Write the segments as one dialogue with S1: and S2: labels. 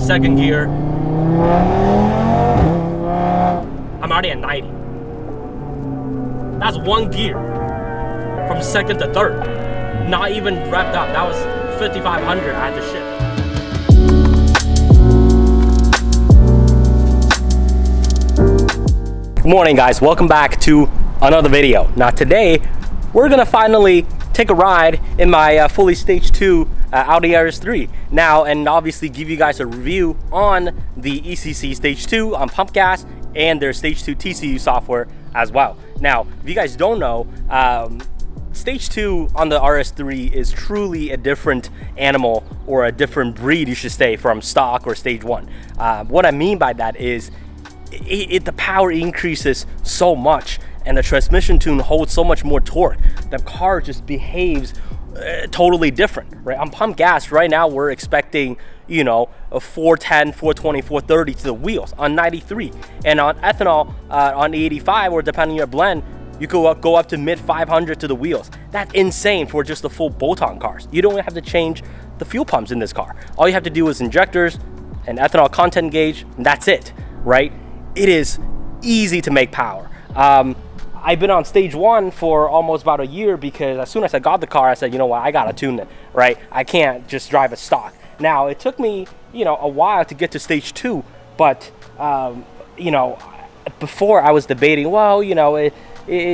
S1: second gear, I'm already at 90. That's one gear from second to third. Not even revved up. That was 5,500 I had to ship. Good morning, guys. Welcome back to another video. Now today, we're gonna finally take a ride in my fully Stage 2 Audi Rs3 now, and obviously give you guys a review on the ECC Stage 2 on pump gas and their Stage 2 TCU software as well. Now, if you guys don't know, Stage 2 on the Rs3 is truly a different animal, or a different breed, you should say, from stock or Stage 1. What I mean by that is the power increases so much, and the transmission tune holds so much more torque. The car just behaves totally different, right? On pump gas right now, we're expecting, you know, a 410, 420, 430 to the wheels on 93, and on ethanol on 85, or depending on your blend, you go up to mid 500 to the wheels. That's insane for just the full bolt-on cars. You don't have to change the fuel pumps in this car. All you have to do is injectors and ethanol content gauge, and that's it, right? It is easy to make power. I've been on Stage 1 for almost about a year, because as soon as I got the car, I said, you know what, I gotta tune it, right? I can't just drive it stock. Now, it took me, you know, a while to get to Stage 2, but, you know, before I was debating, well, you know,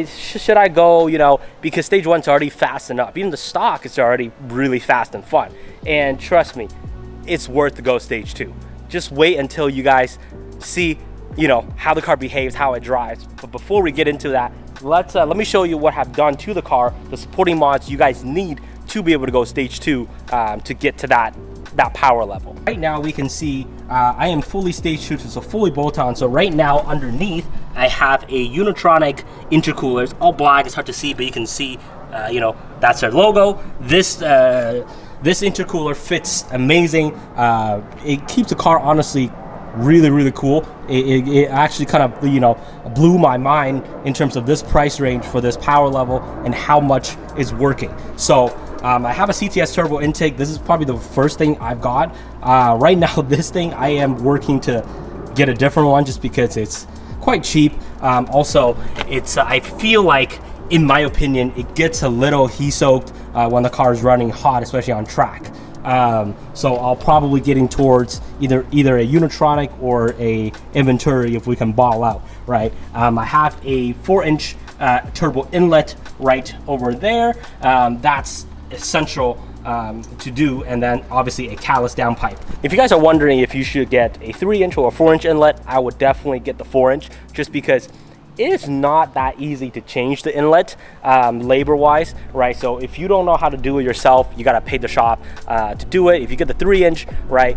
S1: should I go, you know, because Stage 1's already fast enough. Even the stock is already really fast and fun. And trust me, it's worth to go Stage 2. Just wait until you guys see, you know, how the car behaves, how it drives. But before we get into that, let me show you what I've done to the car, the supporting mods you guys need to be able to go Stage 2 to get to that power level. Right now we can see I am fully Stage 2, so fully bolt-on. So right now underneath I have a Unitronic intercooler. It's all black, it's hard to see, but you can see, you know, that's their logo. This intercooler fits amazing. It keeps the car honestly really cool. It actually kind of, you know, blew my mind in terms of this price range for this power level and how much is working. So I have a CTS turbo intake. This is probably the first thing I've got. Right now, this thing, I am working to get a different one just because it's quite cheap. Also, it's I feel like, in my opinion, it gets a little heat soaked when the car is running hot, especially on track. So I'll probably getting towards either a Unitronic or a Inventory if we can ball out, right? I have a 4-inch turbo inlet right over there. That's essential to do, and then obviously a Catless downpipe. If you guys are wondering if you should get a 3-inch or a 4-inch inlet, I would definitely get the 4-inch, just because it is not that easy to change the inlet labor-wise, right? So if you don't know how to do it yourself, you gotta pay the shop to do it. If you get the 3-inch, right,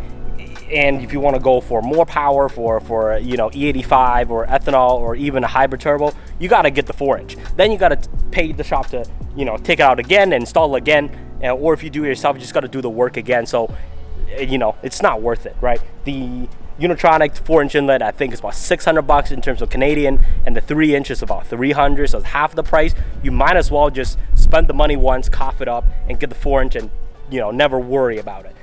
S1: and if you want to go for more power for you know, E85 or ethanol or even a hybrid turbo, you gotta get the 4-inch. Then you gotta pay the shop to, you know, take it out again and install it again, or if you do it yourself, you just gotta do the work again. So, you know, it's not worth it, right? The Unitronic 4-inch inlet, I think, is about $600 in terms of Canadian, and the 3-inch is about $300, so it's half the price. You might as well just spend the money once, cough it up, and get the 4-inch, and, you know, never worry about it.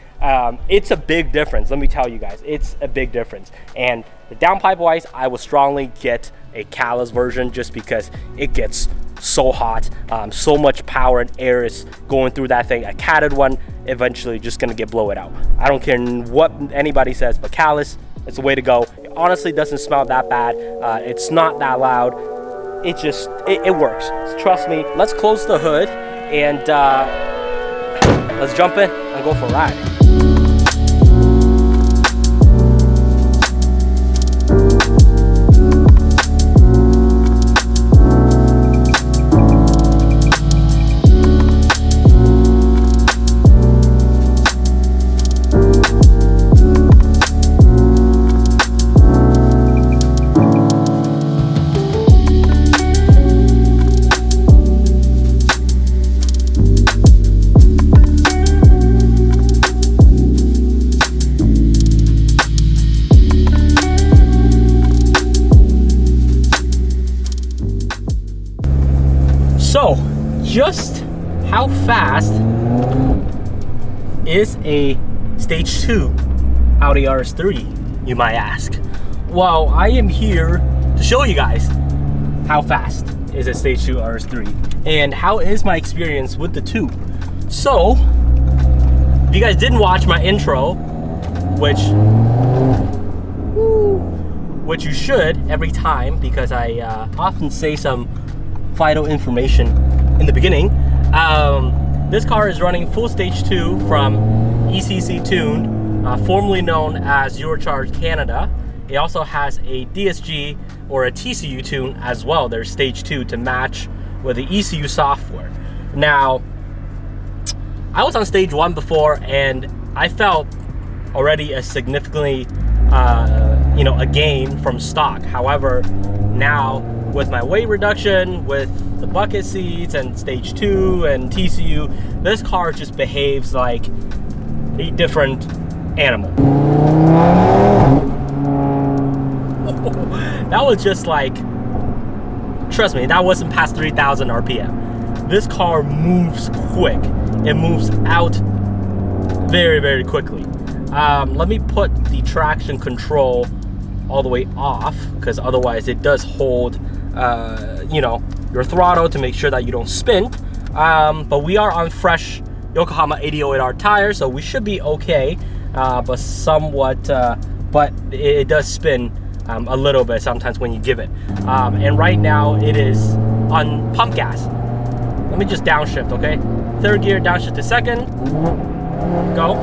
S1: It's a big difference, let me tell you guys. It's a big difference. And the downpipe wise, I would strongly get a Catless version, just because it gets so hot, so much power and air is going through that thing. A catted one eventually just gonna blow it out. I don't care what anybody says, but Catless, it's the way to go. It honestly doesn't smell that bad. It's not that loud. It just, it works. Trust me. Let's close the hood and let's jump in and go for a ride. So, just how fast is a Stage 2 Audi Rs3, you might ask? Well, I am here to show you guys how fast is a Stage 2 Rs3 and how is my experience with the two. So, if you guys didn't watch my intro, which you should every time because I often say some vital information in the beginning. This car is running full Stage 2 from ECC Tuned, formerly known as Eurocharge Canada. It also has a DSG or a TCU tune as well. There's Stage 2 to match with the ECU software. Now, I was on Stage 1 before and I felt already a significantly a gain from stock. However, now with my weight reduction, with the bucket seats and Stage 2 and TCU, this car just behaves like a different animal. That was just like, trust me, that wasn't past 3,000 RPM. This car moves quick. It moves out very, very quickly. Let me put the traction control all the way off, because otherwise it does hold your throttle to make sure that you don't spin. But we are on fresh Yokohama 8008R tires, so we should be okay. But it does spin a little bit sometimes when you give it. And right now it is on pump gas. Let me just downshift, okay? Third gear, downshift to second. Go.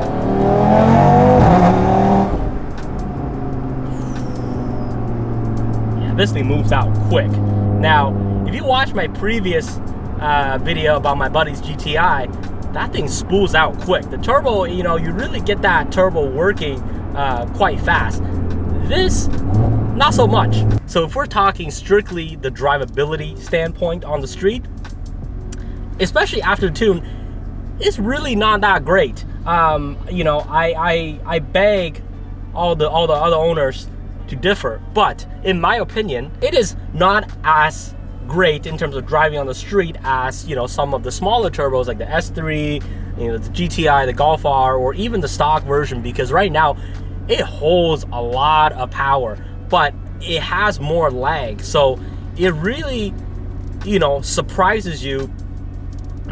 S1: Yeah, this thing moves out quick. Now, if you watch my previous video about my buddy's GTI, that thing spools out quick. The turbo, you really get that turbo working quite fast. This, not so much. So if we're talking strictly the drivability standpoint on the street, especially after the tune, it's really not that great. I beg all the other owners to differ, but in my opinion, it is not as great in terms of driving on the street as some of the smaller turbos like the S3, the GTI, the Golf R, or even the stock version, because right now it holds a lot of power, but it has more lag, so it really surprises you.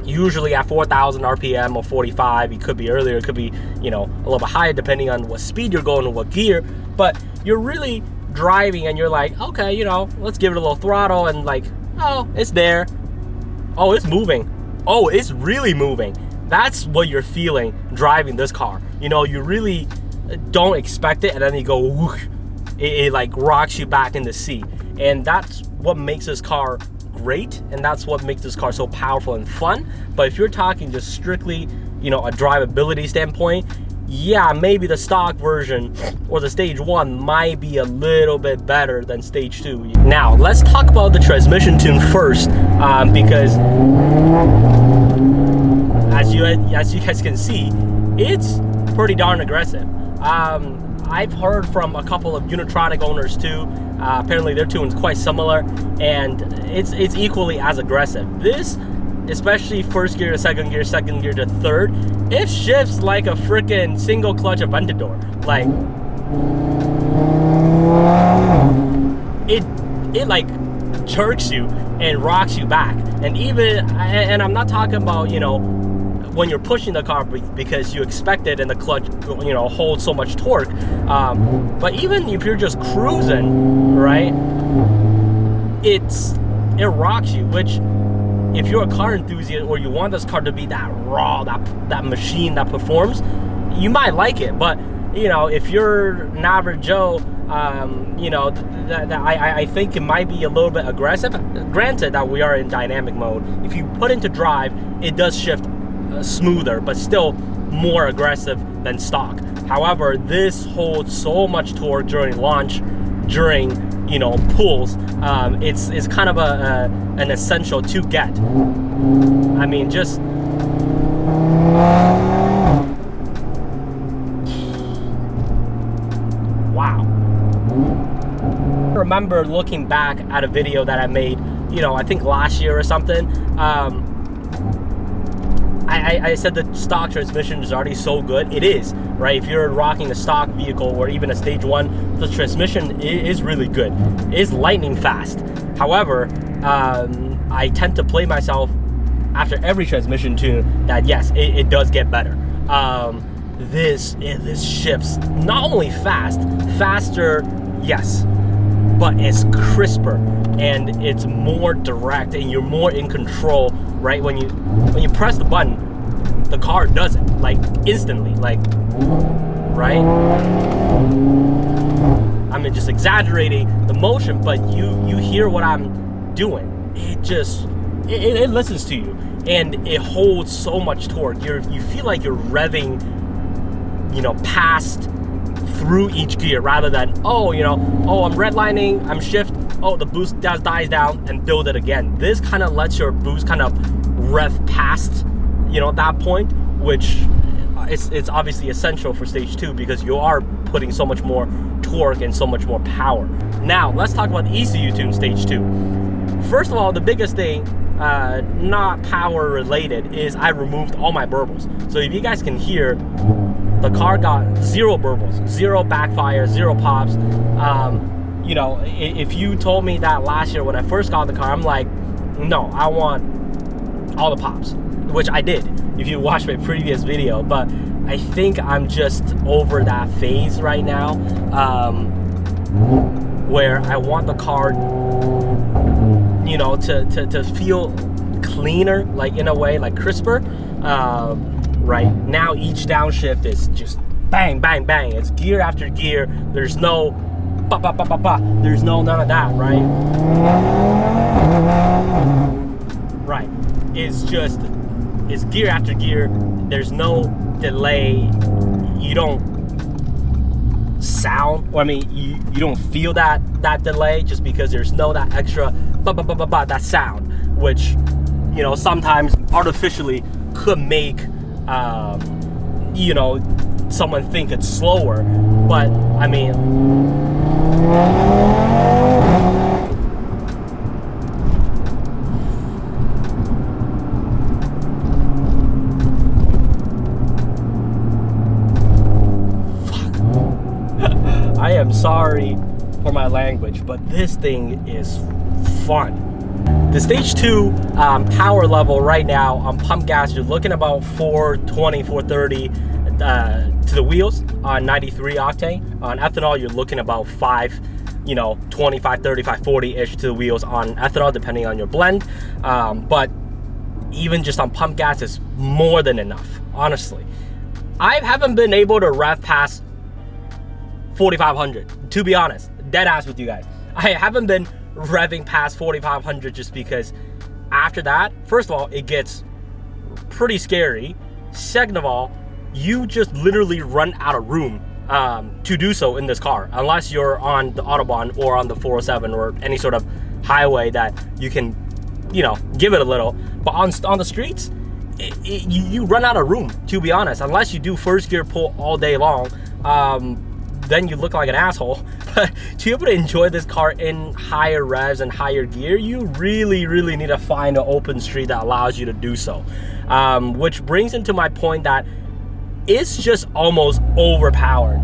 S1: Usually at 4,000 RPM or 45, it could be earlier, it could be a little bit higher depending on what speed you're going and what gear, but you're really driving and you're like, okay, let's give it a little throttle, and like, oh, it's there, oh, it's moving, oh, it's really moving. That's what you're feeling driving this car. You really don't expect it, and then you go whoosh, it like rocks you back in the seat, and that's what makes this car great, and that's what makes this car so powerful and fun. But if you're talking just strictly a drivability standpoint, yeah, maybe the stock version or the Stage 1 might be a little bit better than Stage 2. Now let's talk about the transmission tune first, because as you guys can see, it's pretty darn aggressive. I've heard from a couple of Unitronic owners too. Apparently their tune's quite similar, and it's equally as aggressive. This, especially first gear to second gear to third, it shifts like a freaking single clutch Aventador. Like it like jerks you and rocks you back. And I'm not talking about when you're pushing the car because you expect it and the clutch holds so much torque, but even if you're just cruising, right, it rocks you, which if you're a car enthusiast or you want this car to be that raw, that machine that performs, you might like it. But if you're an average Joe, I think it might be a little bit aggressive. Granted that we are in dynamic mode. If you put into drive, it does shift smoother, but still more aggressive than stock. However, this holds so much torque during launch, during pulls. It's kind of an essential to get. I mean, just wow. I remember looking back at a video that I made, I think last year or something. I said the stock transmission is already so good. It is, right? If you're rocking a stock vehicle or even a stage 1, the transmission is really good. It is lightning fast. However, I tend to play myself after every transmission tune that yes, it does get better. This shifts not only faster, yes, but it's crisper and it's more direct and you're more in control, right? When you press the button, the car does it like instantly, like, right? I'm just exaggerating the motion, but you hear what I'm doing. It listens to you and it holds so much torque. You feel like you're revving, past through each gear rather than, I'm redlining, I'm shift, the boost dies down and build it again. This kind of lets your boost kind of rev past, that point, which it's obviously essential for stage 2 because you are putting so much more torque and so much more power. Now, let's talk about the ECU tune stage 2. First of all, the biggest thing, not power related, is I removed all my burbles. So if you guys can hear, the car got 0 burbles, 0 backfire, 0 pops. If you told me that last year when I first got the car, I'm like, no, I want all the pops, which I did if you watched my previous video. But I think I'm just over that phase right now, where I want the car, to feel cleaner, like in a way, like crisper. Right now, each downshift is just bang, bang, bang. It's gear after gear. There's no ba ba ba ba ba. There's no none of that, right? Right. It's gear after gear. There's no delay. You don't sound, or you don't feel that delay just because there's no that extra ba ba ba ba ba, that sound, which sometimes artificially could make someone think it's slower, but I am sorry for my language, but this thing is fun. The stage 2 power level right now on pump gas, you're looking about 420, 430 to the wheels on 93 octane. On ethanol, you're looking about 520, 530, 540-ish to the wheels on ethanol, depending on your blend. But even just on pump gas is more than enough, honestly. I haven't been able to rev past 4,500, to be honest, dead ass with you guys. I haven't been revving past 4,500 just because after that, first of all, it gets pretty scary. Second of all, you just literally run out of room to do so in this car, unless you're on the Autobahn or on the 407 or any sort of highway that you can, give it a little. But on the streets, you run out of room, to be honest, unless you do first gear pull all day long. Then you look like an asshole. But to be able to enjoy this car in higher revs and higher gear, you really, really need to find an open street that allows you to do so. Which brings into my point that it's just almost overpowered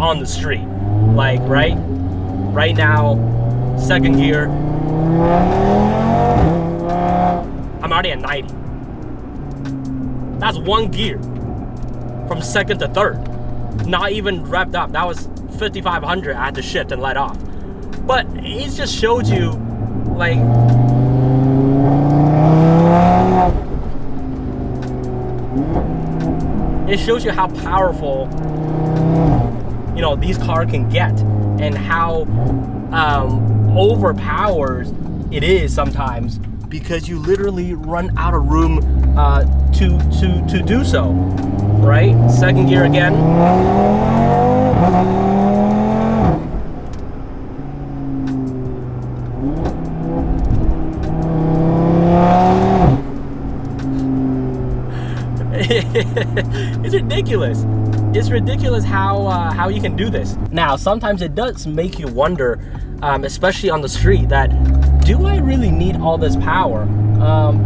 S1: on the street. Like, right now, second gear, I'm already at 90. That's one gear from second to third. Not even revved up. That was 5,500. I had to shift and let off. But it just showed you, like, it shows you how powerful, these cars can get, and how overpowered it is sometimes, because you literally run out of room to do so. Right? Second gear again. It's ridiculous. It's ridiculous how you can do this. Now, sometimes it does make you wonder, especially on the street, that do I really need all this power?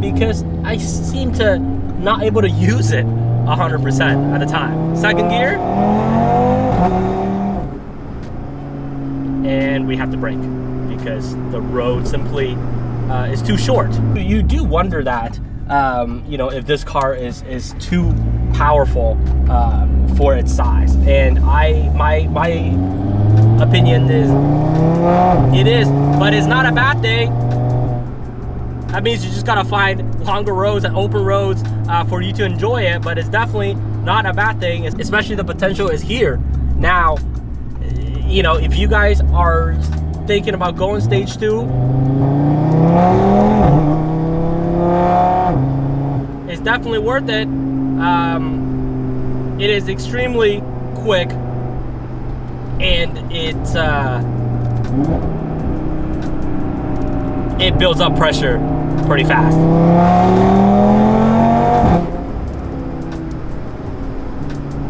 S1: Because I seem to not able to use it 100% at a time. Second gear, and we have to brake because the road simply is too short. You do wonder that, you know, if this car is too powerful for its size, and my opinion is it is, but it's not a bad thing. That means you just gotta find longer roads and open roads for you to enjoy it, but it's definitely not a bad thing, especially the potential is here. Now, you know, if you guys are thinking about going stage 2, it's definitely worth it. It is extremely quick, and it builds up pressure pretty fast.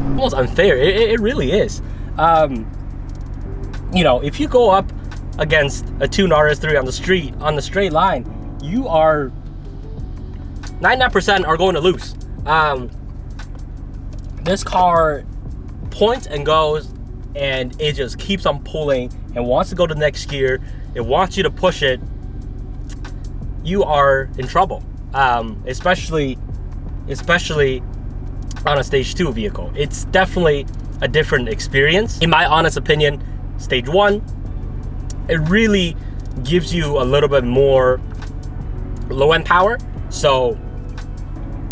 S1: Almost unfair, it really is. You know, if you go up against a tuned RS3 on the street, on the straight line, you are 99% are going to lose. This car points and goes, and it just keeps on pulling and wants to go to the next gear. It wants you to push it. You are in trouble, especially on a stage 2 vehicle. It's definitely a different experience. In my honest opinion, stage 1, it really gives you a little bit more low-end power, so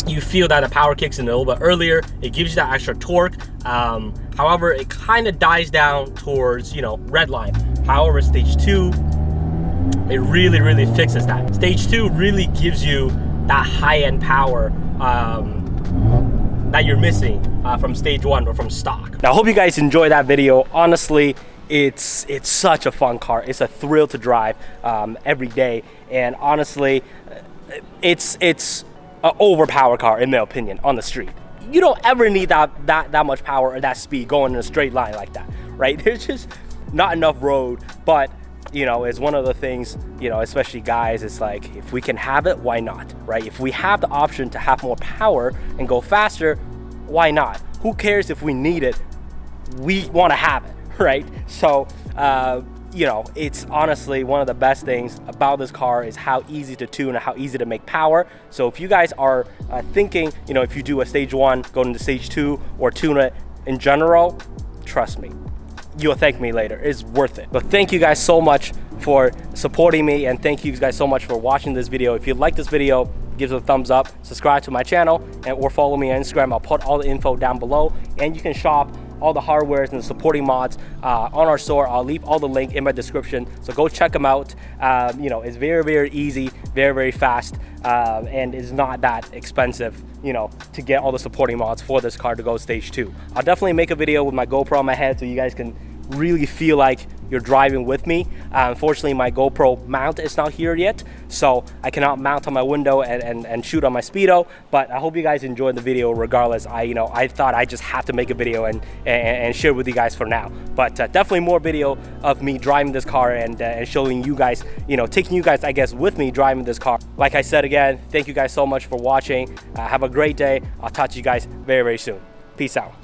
S1: you feel that the power kicks in a little bit earlier. It gives you that extra torque. However, it kind of dies down towards, you know, red line. However, stage 2, it really fixes that. Stage 2 really gives you that high-end power that you're missing from stage 1 or from stock. Now, I hope you guys enjoyed that video. Honestly, it's such a fun car. It's a thrill to drive every day, and honestly, it's an overpowered car in my opinion on the street. You don't ever need that much power or that speed going in a straight line like that, right? There's just not enough road. But you know, it's one of the things, you know, especially guys, it's like, if we can have it, why not, right? If we have the option to have more power and go faster, why not? Who cares if we need it? We want to have it, right? So you know, it's honestly one of the best things about this car is how easy to tune and how easy to make power. So if you guys are thinking, you know, if you do a stage 1, go into stage 2, or tune it in general, trust me, you'll thank me later. It's worth it. But thank you guys so much for supporting me, and thank you guys so much for watching this video. If you like this video, give it a thumbs up, subscribe to my channel, or follow me on Instagram. I'll put all the info down below, and you can shop all the hardwares and the supporting mods on our store. I'll leave all the link in my description, so go check them out. You know, it's very easy, very fast, and it's not that expensive, you know, to get all the supporting mods for this car to go stage 2. I'll definitely make a video with my GoPro on my head so you guys can really feel like you're driving with me. Unfortunately, my GoPro mount is not here yet, so I cannot mount on my window and shoot on my Speedo, but I hope you guys enjoyed the video regardless. I thought I just have to make a video and share with you guys for now, but definitely more video of me driving this car and showing you guys, you know, taking you guys, I guess, with me driving this car. Like I said again, thank you guys so much for watching. Have a great day. I'll talk to you guys very soon. Peace out.